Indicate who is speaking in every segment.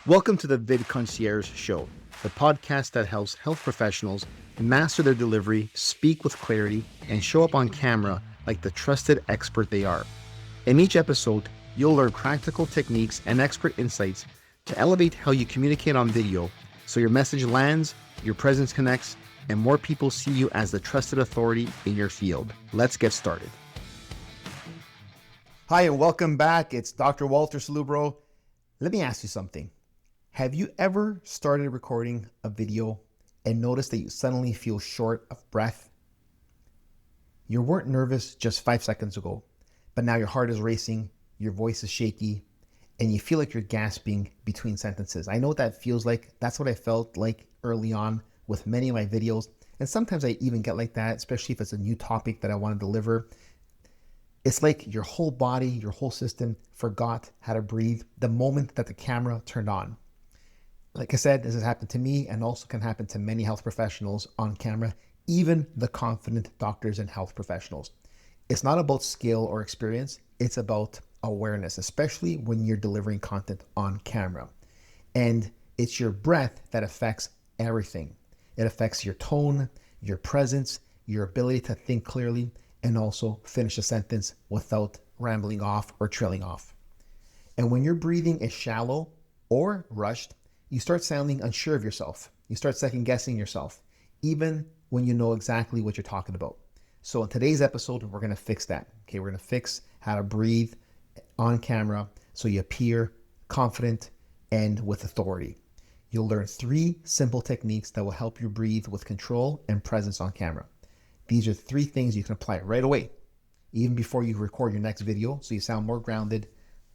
Speaker 1: Welcome to the VidConcierge Show, the podcast that helps health professionals master their delivery, speak with clarity, and show up on camera like the trusted expert they are. In each episode, you'll learn practical techniques and expert insights to elevate how you communicate on video so your message lands, your presence connects, and more people see you as the trusted authority in your field. Let's get started. Hi, and welcome back. It's Dr. Walter Salubro. Let me ask you something. Have you ever started recording a video and noticed that you suddenly feel short of breath? You weren't nervous just 5 seconds ago, but now your heart is racing, your voice is shaky, and you feel like you're gasping between sentences. I know what that feels like. That's what I felt like early on with many of my videos. And sometimes I even get like that, especially if it's a new topic that I want to deliver. It's like your whole body, your whole system forgot how to breathe the moment that the camera turned on. Like I said, this has happened to me and also can happen to many health professionals on camera, even the confident doctors and health professionals. It's not about skill or experience. It's about awareness, especially when you're delivering content on camera. And it's your breath that affects everything. It affects your tone, your presence, your ability to think clearly, and also finish a sentence without rambling off or trailing off. And when your breathing is shallow or rushed, you start sounding unsure of yourself. You start second guessing yourself, even when you know exactly what you're talking about. So in today's episode, we're going to fix that. Okay, we're going to fix how to breathe on camera so you appear confident and with authority. You'll learn 3 simple techniques that will help you breathe with control and presence on camera. These are 3 things you can apply right away, even before you record your next video, so you sound more grounded,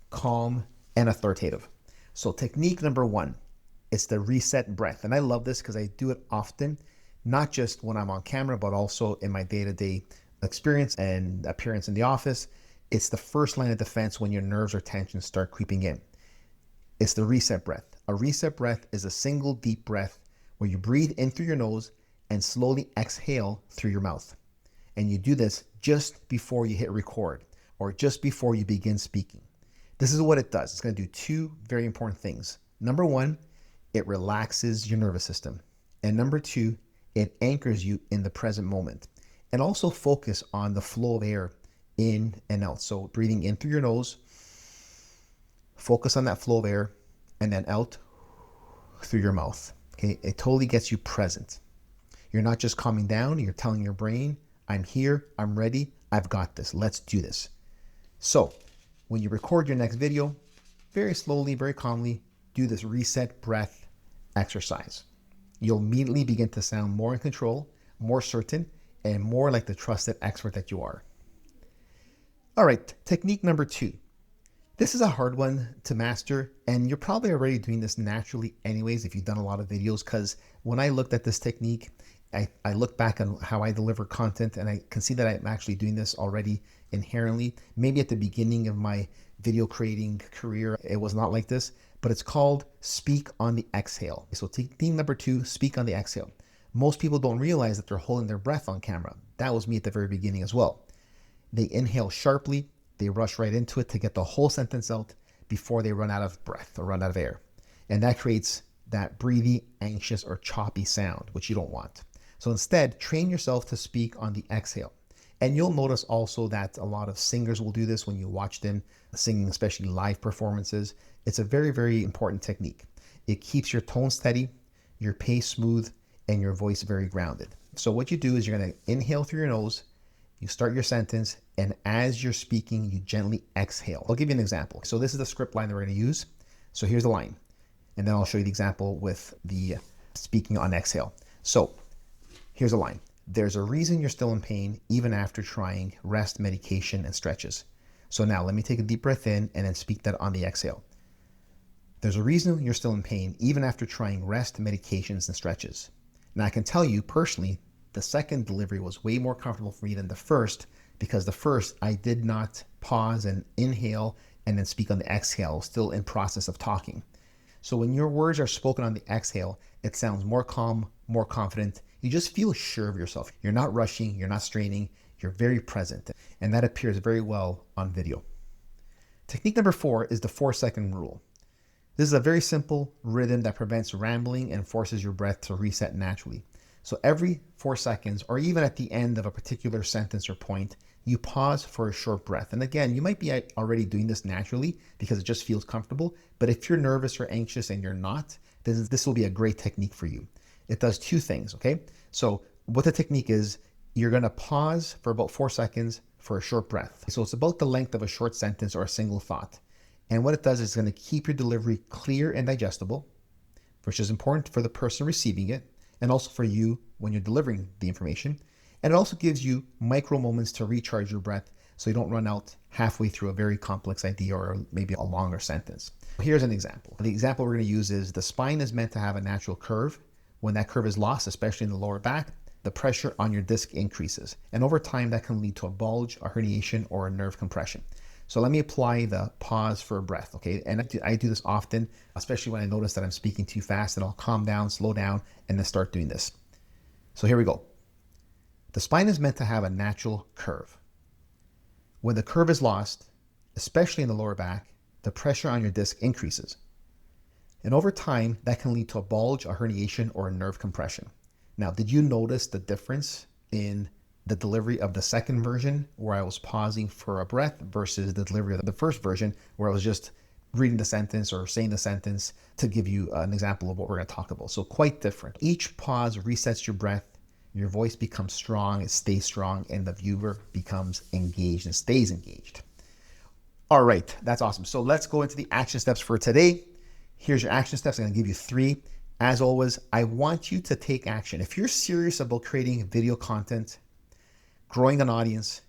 Speaker 1: calm, and authoritative. So technique number 1. It's the reset breath. And I love this because I do it often, not just when I'm on camera, but also in my day-to-day experience and appearance in the office. It's the first line of defense when your nerves or tensions start creeping in. It's the reset breath. A reset breath is a single deep breath where you breathe in through your nose and slowly exhale through your mouth. And you do this just before you hit record or just before you begin speaking. This is what it does. It's going to do 2 very important things. Number 1, it relaxes your nervous system. And number 2, it anchors you in the present moment. And also focus on the flow of air in and out. So breathing in through your nose, focus on that flow of air, and then out through your mouth. Okay, it totally gets you present. You're not just calming down, you're telling your brain, I'm here, I'm ready, I've got this, let's do this. So when you record your next video, very slowly, very calmly, do this reset breath exercise. You'll immediately begin to sound more in control, more certain, and more like the trusted expert that you are. All right, technique number 2. This is a hard one to master, and you're probably already doing this naturally anyways if you've done a lot of videos, because when I looked at this technique, I look back on how I deliver content and I can see that I'm actually doing this already inherently. Maybe at the beginning of my video creating career, it was not like this, but it's called speak on the exhale. So technique number 2, speak on the exhale. Most people don't realize that they're holding their breath on camera. That was me at the very beginning as well. They inhale sharply, they rush right into it to get the whole sentence out before they run out of breath or run out of air. And that creates that breathy, anxious, or choppy sound, which you don't want. So instead, train yourself to speak on the exhale. And you'll notice also that a lot of singers will do this when you watch them singing, especially live performances. It's a very, very important technique. It keeps your tone steady, your pace smooth, and your voice very grounded. So what you do is you're going to inhale through your nose, you start your sentence, and as you're speaking, you gently exhale. I'll give you an example. So this is the script line that we're going to use. So here's the line, and then I'll show you the example with the speaking on exhale. So here's a line. There's a reason you're still in pain even after trying rest, medication, and stretches. So now let me take a deep breath in and then speak that on the exhale. There's a reason you're still in pain even after trying rest, medications, and stretches. Now I can tell you personally, the second delivery was way more comfortable for me than the first, because the first I did not pause and inhale and then speak on the exhale, still in process of talking. So when your words are spoken on the exhale, it sounds more calm, more confident. You just feel sure of yourself. You're not rushing, you're not straining, you're very present. And that appears very well on video. Technique number 4 is the 4-second rule. This is a very simple rhythm that prevents rambling and forces your breath to reset naturally. So every 4 seconds, or even at the end of a particular sentence or point, you pause for a short breath. And again, you might be already doing this naturally because it just feels comfortable. But if you're nervous or anxious and you're not, then this will be a great technique for you. It does 2 things, okay? So what the technique is, you're gonna pause for about 4 seconds for a short breath. So it's about the length of a short sentence or a single thought. And what it does is it's gonna keep your delivery clear and digestible, which is important for the person receiving it, and also for you when you're delivering the information. And it also gives you micro moments to recharge your breath so you don't run out halfway through a very complex idea or maybe a longer sentence. Here's an example. The example we're going to use is the spine is meant to have a natural curve. When that curve is lost, especially in the lower back, the pressure on your disc increases. And over time, that can lead to a bulge, a herniation, or a nerve compression. So let me apply the pause for a breath, okay? And I do this often, especially when I notice that I'm speaking too fast, and I'll calm down, slow down, and then start doing this. So here we go. The spine is meant to have a natural curve. When the curve is lost, especially in the lower back, the pressure on your disc increases. And over time, that can lead to a bulge, a herniation, or a nerve compression. Now, did you notice the difference in the delivery of the second version where I was pausing for a breath versus the delivery of the first version where I was just reading the sentence or saying the sentence to give you an example of what we're going to talk about? So quite different. Each pause resets your breath. Your voice becomes strong, it stays strong, and the viewer becomes engaged and stays engaged. All right, that's awesome. So let's go into the action steps for today. Here's your action steps. I'm going to give you 3. As always, I want you to take action. If you're serious about creating video content, growing an audience,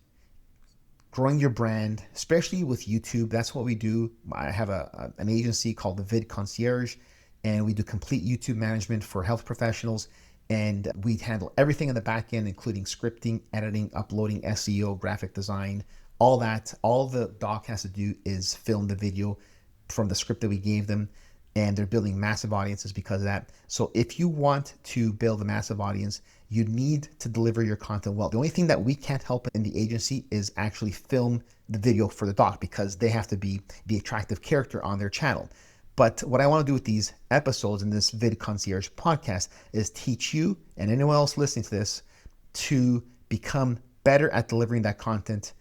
Speaker 1: growing your brand, especially with YouTube, that's what we do. I have an agency called the VidConcierge, and we do complete YouTube management for health professionals. And we handle everything in the back end, including scripting, editing, uploading, SEO, graphic design, all that. All the doc has to do is film the video from the script that we gave them. And they're building massive audiences because of that. So if you want to build a massive audience, you need to deliver your content well. The only thing that we can't help in the agency is actually film the video for the doc because they have to be the attractive character on their channel. But what I want to do with these episodes in this VidConcierge podcast is teach you and anyone else listening to this to become better at delivering that content,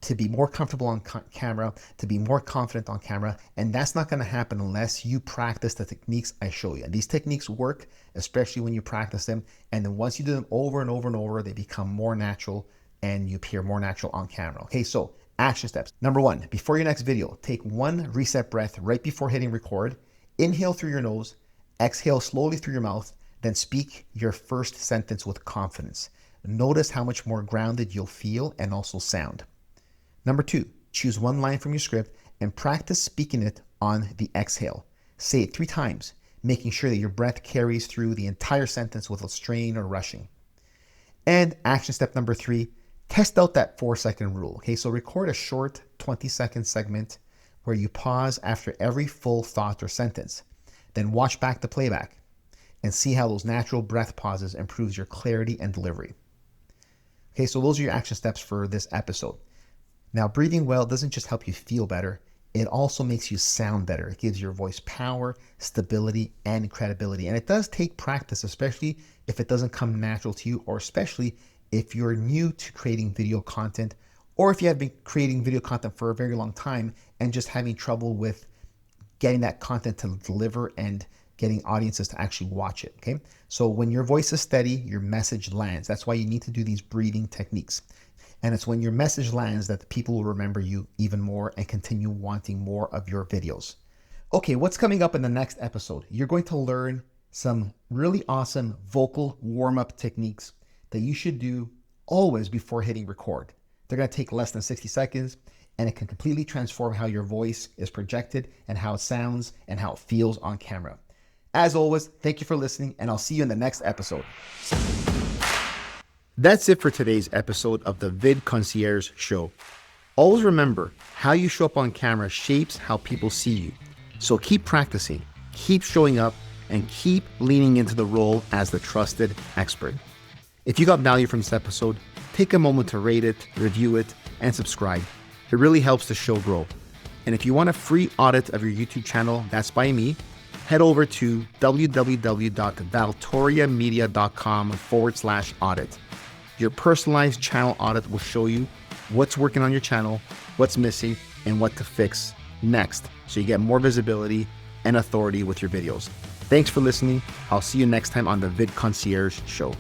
Speaker 1: to be more comfortable on camera, to be more confident on camera. And that's not going to happen unless you practice the techniques I show you. And these techniques work, especially when you practice them. And then once you do them over and over and over, they become more natural and you appear more natural on camera. Okay, so action steps. Number 1, before your next video, take 1 reset breath right before hitting record. Inhale through your nose, exhale slowly through your mouth, then speak your first sentence with confidence. Notice how much more grounded you'll feel and also sound. Number 2, choose 1 line from your script and practice speaking it on the exhale. Say it 3 times, making sure that your breath carries through the entire sentence without strain or rushing. And action step number 3, test out that 4-second rule. Okay, so record a short 20-second segment where you pause after every full thought or sentence. Then watch back the playback and see how those natural breath pauses improves your clarity and delivery. Okay, so those are your action steps for this episode. Now, breathing well doesn't just help you feel better, it also makes you sound better. It gives your voice power, stability, and credibility. And it does take practice, especially if it doesn't come natural to you, or especially if you're new to creating video content, or if you have been creating video content for a very long time and just having trouble with getting that content to deliver and getting audiences to actually watch it, okay? So when your voice is steady, your message lands. That's why you need to do these breathing techniques. And it's when your message lands that the people will remember you even more and continue wanting more of your videos. Okay, what's coming up in the next episode? You're going to learn some really awesome vocal warm-up techniques that you should do always before hitting record. They're going to take less than 60 seconds, and it can completely transform how your voice is projected and how it sounds and how it feels on camera. As always, thank you for listening, and I'll see you in the next episode. That's it for today's episode of the VidConcierge Show. Always remember, how you show up on camera shapes how people see you. So keep practicing, keep showing up, and keep leaning into the role as the trusted expert. If you got value from this episode, take a moment to rate it, review it, and subscribe. It really helps the show grow. And if you want a free audit of your YouTube channel, that's by me, head over to www.valtoriamedia.com/audit. Your personalized channel audit will show you what's working on your channel, what's missing, and what to fix next, so you get more visibility and authority with your videos. Thanks for listening. I'll see you next time on the VidConcierge show.